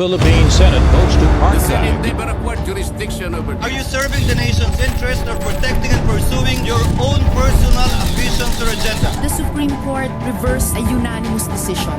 Philippine Senate votes to The Senate archive. never acquired jurisdiction over Are you serving the nation's interest or protecting and pursuing your own personal ambitions or agenda? The Supreme Court reversed a unanimous decision.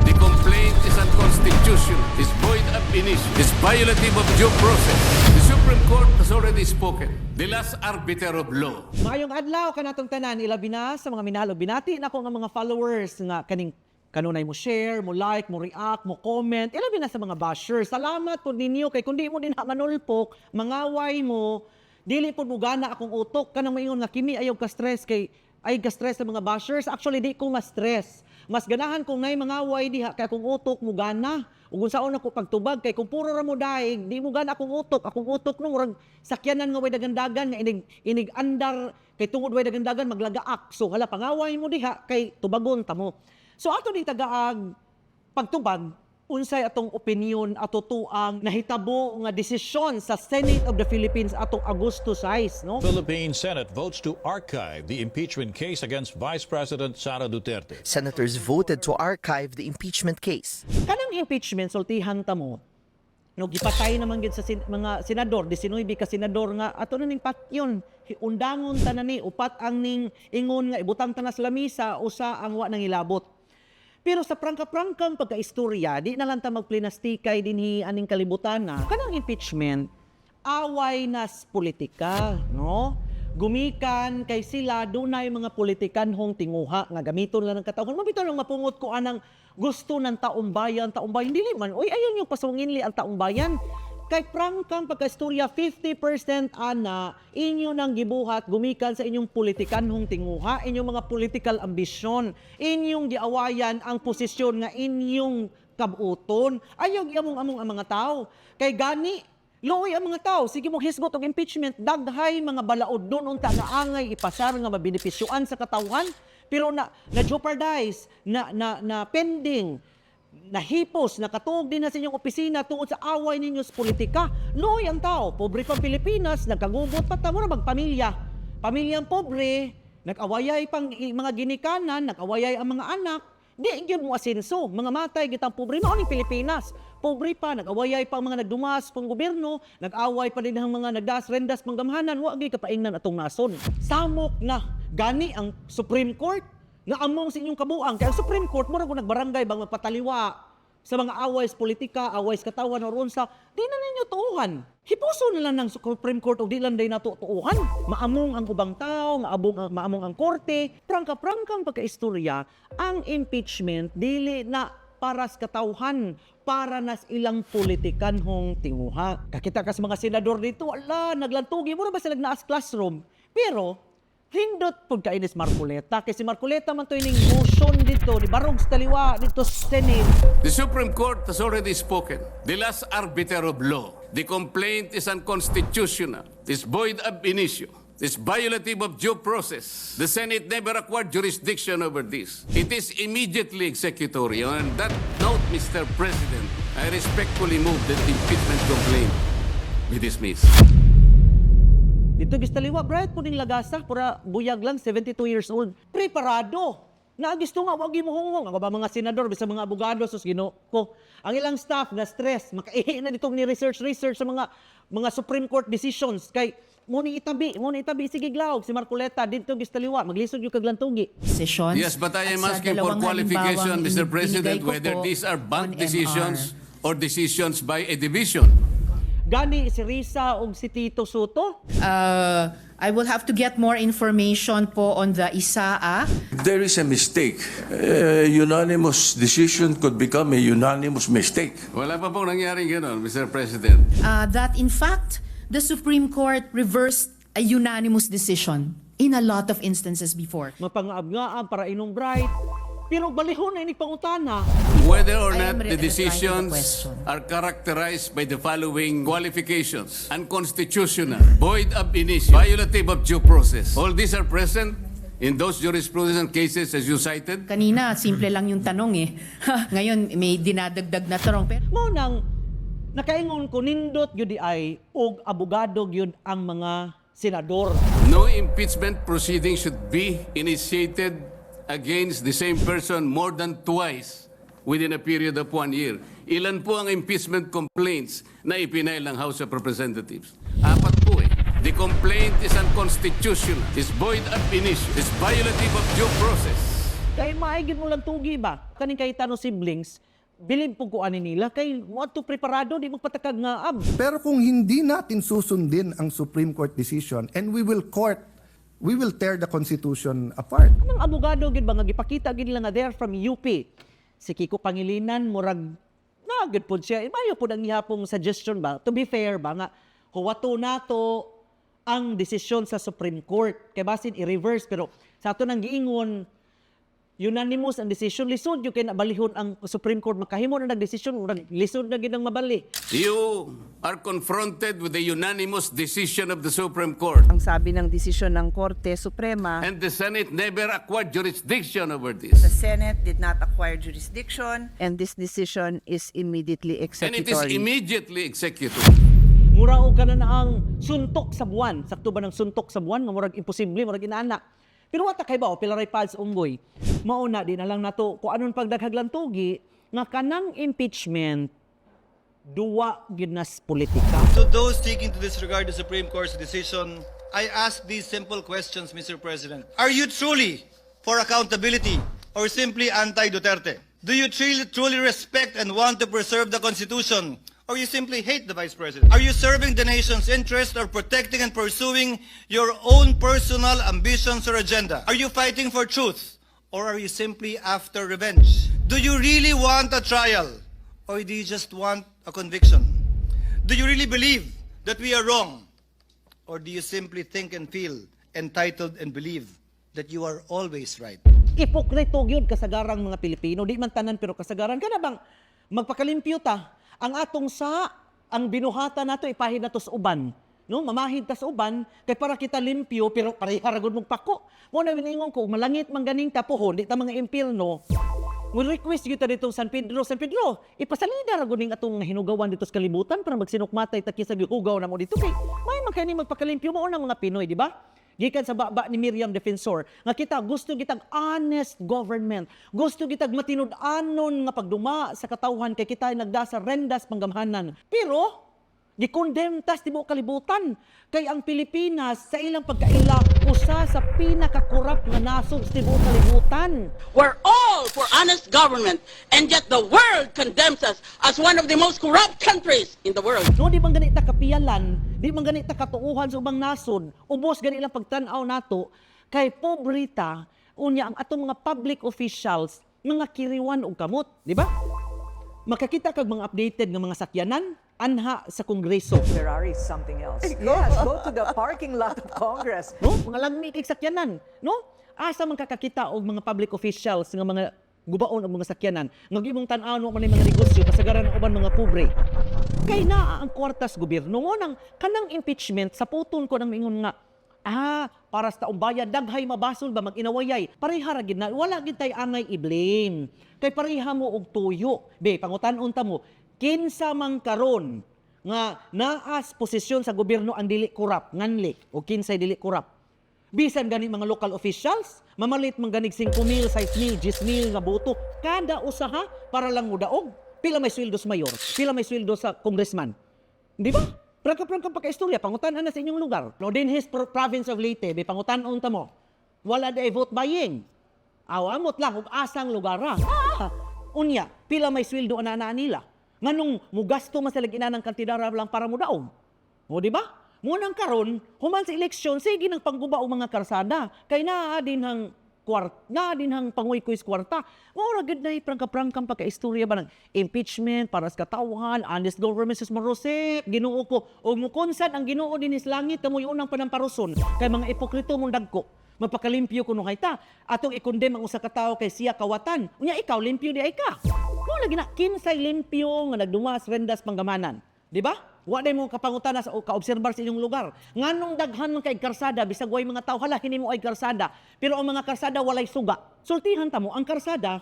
The complaint is unconstitutional, is void ab initio, is violative of due process. The Supreme Court has already spoken. The last arbiter of law. Maayong adlaw kanatong tanan ilabi na sa mga minalo binati na ko nga mga followers nga kaning kanunay mo share, mo like, mo react, mo comment, ilabi na sa mga bashers. Salamat po ninyo kay kundi mo din manulpok, mangaway mo, dili po mugana akong utok kanang maingon nga kimi ayaw ka stress kay ay ka stress sa mga bashers. Actually di ko ma-stress. Mas ganahan kung nay mangaway diha kay akong utok mugana. Ug unsaon ako pagtubag kay kung puro ra mo daig, di mo gana akong utok nung murag sakyanan nga way dagandagan nga inig andar kay tungod way dagandagan maglagaak. So hala pangaway mo diha kay tubagon ta mo. So ato di tagaag pagtubag unsay atong opinion ato tuang nahitabo nga desisyon sa Senate of the Philippines atong Agosto 6, no? Philippine Senate votes to archive the impeachment case against Vice President Sara Duterte. Senators voted to archive the impeachment case. Kanang impeachment sultihan ta mo. No gipatay naman gid sa mga senador, 19 ka senador nga ato na ning patyon. Undangon ta na ni upat ang ning ingon nga ibutang ta na sa lamisa usa ang wa nang ilabot. Pero sa prangka-prangkang pagkaistorya, di na lang ta magplinastikay dinhi aning kalibutan na kanang impeachment away nas politika, no? Gumikan kay sila dunay mga politikanhong tinguha nga gamiton lang ng katawhan. Mabito lang mapungot ko anang gusto ng taong bayan dili man. Oy ayon yung pasunginli ang taong bayan. Kay prangkang pagkaistorya 50% ana inyo nang gibuhat gumikan sa inyong politikanhong tinguha, inyong mga political ambisyon, inyong giawayan ang posisyon nga inyong kabuton. Ayaw giamong-among ang mga tao. Kay gani looy ang mga tao, sige mong hisgot og impeachment, daghay mga balaod doon unta nga angay ipasar nga mabenepisyoan sa katawhan, pero na jeopardize, na pending, nahipos, nakatuog din na sa inyong opisina tungod sa away ninyo sa politika. Looy ang tao, pobre pang Pilipinas, nagkagugot pa tamo na magpamilya. Pamilyang pobre, nag-awayay pang mga ginikanan, nag-awayay ang mga anak, di yun mo asenso, mga matay gitang pobre mao ning Pilipinas. Pobre pa, nag-awayay pa ang mga nagdumas pang gobyerno, nag-away pa din ang mga nagdas-rendas panggamhanan, wa gyud kapaingnan atong nason. Samok na gani ang Supreme Court nga among sa inyong kabuang. Kaya ang Supreme Court mura kung nagbarangay bang magpataliwa sa mga away sa politika, away sa katawan o ron sa di na ninyo tuuhan. Hipuso na lang ng Supreme Court o di lang day natutuuhan. Maamong ang ubang tao, maamong ang korte. Prangka-prangkang pagkaistorya, ang impeachment dili na para sa katawhan, para nas ilang politikanhong tinguha. Kakita ka sa mga senador dito, ala, naglantugi, mura ba sila naas classroom? Pero, hindot pud kay Ines Marcoleta kay si Marcoleta man to ining motion dito ni barog sa taliwa dito sa Senate. The Supreme Court has already spoken. The last arbiter of law. The complaint is unconstitutional, is void ab initio, is violative of due process. The Senate never acquired jurisdiction over this. It is immediately executory. On that note, Mr. President, I respectfully move that the impeachment complaint be dismissed. Dito gistaliwa bright puning lagasa pura buyag lang 72 years old. Preparado. Naagisto nga wag mo hungong ang mga senador bisa mga abogado sus Ginoo ko. Ang ilang staff na stress makaihi na ditong ni research sa mga Supreme Court decisions kay muni itabi sige glaw si Marcoleta dito gistaliwa maglisod yung kaglantugi. Decisions. Yes, but I am At sa asking for dalawang qualification, halimbawang Mr. President, binigay ko whether po these are bank on decisions MR. or decisions by a division. Gani si Risa ug si Tito Soto. I will have to get more information po on the ISAA. There is a mistake. Unanimous decision could become a unanimous mistake. Wala pa pong nangyaring gano'n, Mr. President. That in fact, the Supreme Court reversed a unanimous decision in a lot of instances before. Mapangaab-ngaab para inong bright. Pero balihon na inig pangutana. Whether or I am not the replying to the decisions question. are characterized by the following qualifications: unconstitutional, void ab initio, violative of due process. All these are present in those jurisprudence cases as you cited. Kanina, simple lang yung tanong eh. Ngayon, may dinadagdag na tanong. Pero Mo nang nakaingon ko nindot yun di ay og abogado yun ang mga senador. No impeachment proceeding should be initiated against the same person more than twice within a period of 1 year. Ilan po ang impeachment complaints na ipinail ng House of Representatives? 4 po eh. The complaint is unconstitutional, is void ab initio, is violative of due process. Kay maigid mo lang tugi ba? Kaning kay Tano siblings, bilib po ko ani nila kay mo to preparado di magpatakag nga ab. Pero kung hindi natin susundin ang Supreme Court decision and we will tear the Constitution apart. Ang abogado gid ba nga gipakita gid nila nga there from UP. Si Kiko Pangilinan murag nagid pod siya. Ibayo pod ang ihapong suggestion ba? To be fair ba nga huwato nato ang desisyon sa Supreme Court kay basin i-reverse pero sa ato nang giingon unanimous ang decision, lisod yung kinabalihon ang Supreme Court. Makahimo na nag-desisyon, lisod na ginang mabali. You are confronted with the unanimous decision of the Supreme Court. Ang sabi ng desisyon ng Korte Suprema, And the Senate never acquired jurisdiction over the this. Senate did not acquire jurisdiction, and this decision is immediately And it is executory. immediately executed. Murao ka na ang suntok sa buwan. Sakto ba ng suntok sa buwan? Nga murag imposible, murag inaana. Pero wata kay ba o pilaray pads unggoy. Mauna di na lang nato kung anon pagdaghaglan tugi nga kanang impeachment duwa ginas politika. To those seeking to disregard the Supreme Court's decision, I ask these simple questions, Mr. President. Are you truly for accountability or simply anti-Duterte? Do you truly respect and want to preserve the Constitution? Or you simply hate the Vice President? Are you serving the nation's interest or protecting and pursuing your own personal ambitions or agenda? Are you fighting for truth? Or are you simply after revenge? Do you really want a trial? Or do you just want a conviction? Do you really believe that we are wrong? Or do you simply think and feel entitled and believe that you are always right? Ipokrito yun kasagarang mga Pilipino. Di man tanan pero kasagaran ka na bang magpakalimpyo ta. Ang atong ang binuhatan nato ipahid nato sa uban. No, mamahid ta sa uban kay para kita limpyo pero pareha ra gud mong pako. Mo na winingon ko malangit man ganing tapuhon di ta mga impyerno. Mo request gyud ta dito San Pedro, ipasalida ra gud ning atong hinugawan dito sa kalibutan para magsinukmatay ta kisa gihugaw na mo dito kay may man kani magpakalimpyo mo unang mga Pinoy, di ba? Gikan sa baba ni Miriam Defensor, nga kita gusto kitag honest government. Gusto kitag matinud-anon nga pagduma sa katawhan kay kita nagdasa rendas panggamhanan. Pero gikondem tas tibuok kalibutan kay ang Pilipinas sa ilang pagkaila usa sa pinakakorap nga nasod sa tibuok kalibutan. We're all for honest government, and yet the world condemns us as one of the most corrupt countries in the world. No, di bang ganit ta kapiyalan, di bang ganit ta katuuhan sa ubang nasod, ubos ganit lang pagtan-aw nato kay pobrita unya ang atong mga public officials mga kiriwan og kamot, di ba? Makakita kag mga updated nga mga sakyanan anha sa Kongreso. Ferrari is something else. Yes, go to the parking lot of Congress. No, mga langmi kay sakyanan, no? Asa man kakakita og mga public officials nga mga gubaon og mga sakyanan nga gibong tan-aw mo man mga negosyo kasagaran ng uban mga pobre. Kay naa ang kwartas gobyerno mo nang kanang impeachment sa puton ko nang mingon nga para sa taong bayan daghay mabasol ba mag-inawayay pareha ra gid na wala gid tay angay i-blame kay pareha mo og tuyo be pangutan-on ta mo kinsa man karon nga naas posisyon sa gobyerno ang dili korap nganli o kinsay dili korap bisan gani mga local officials mamalit man ganig 5,000 6,000 10,000 nga boto kada usaha para lang mudaog pila may sweldo sa mayor pila may sweldo sa congressman di ba prangka pagka-istorya, pangutan-an na sa inyong lugar. No, din his province of Leyte, may pangutan-on ta mo. Wala na vote buying. Awamot lang, kung asang lugar ra. Unya, pila may sweldo na nila. Nganong mugasto masalag ng kantidad lang para mudaog. O, di ba? Munang karon, human sa eleksyon, sige ng pangguba o mga karsada. Kay naa din hang panguy-kuy kwarta. Mura gid na prangka-prangkang pagka-istorya ba ng impeachment para sa katawhan, honest government sus marosep, Ginoo ko. O mukonsan ang Ginoo din is langit kamoy unang panamparuson kay mga ipokrito mong dagko. Mapakalimpyo kuno kay ta. Atong ikondem ang usa ka tawo kay siya kawatan. Unya ikaw limpyo di ay ka. Mo lagi na kinsay limpyo nga nagdumas rendas panggamanan. Di ba? Wa day mo kapangutan sa kaobserbar sa inyong lugar. Nganong daghan man kay karsada bisag way mga tawo hala hini mo ay karsada. Pero ang mga karsada walay suga. Sultihan ta mo ang karsada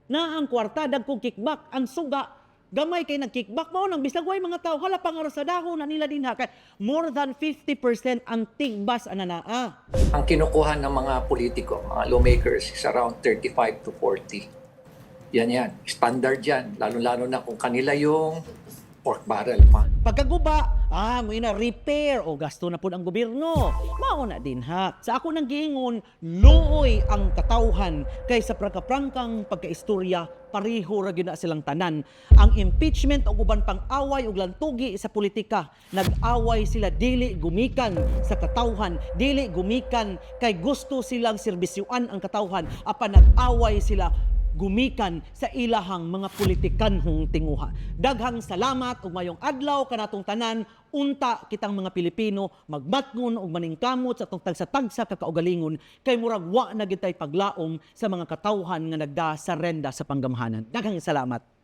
na ang kwarta dagkog kickback, ang suga gamay kay nag-kickback mo nang bisag way mga tawo hala pangarsadahon na nila din ha kay more than 50% ang tigbas ananaa. Ang kinukuha ng mga politiko, mga lawmakers is around 35 to 40. Yan. Standard yan. Lalo-lalo na kung kanila yung pork barrel pa. Pagkaguba, may na repair o gasto na po ang gobyerno. Mao na din ha. Sa ako nang giingon, luoy ang katawhan kaysa prangka-prangkang pagkaistorya, pareho ra gyud na silang tanan. Ang impeachment o uban pang away ug lantugi sa politika, nag-away sila dili gumikan sa katawhan, dili gumikan kay gusto silang serbisyuan ang katawhan, apan nag-away sila gumikan sa ilahang mga politikanhong tinguha. Daghang salamat ug mayong adlaw kanatong tanan. Unta kitang mga Pilipino magmatngon ug maningkamot sa atong tagsa-tagsa kakaugalingon kay murag wa na gitay paglaom sa mga katawhan nga nagdasarenda sa panggamhanan. Daghang salamat.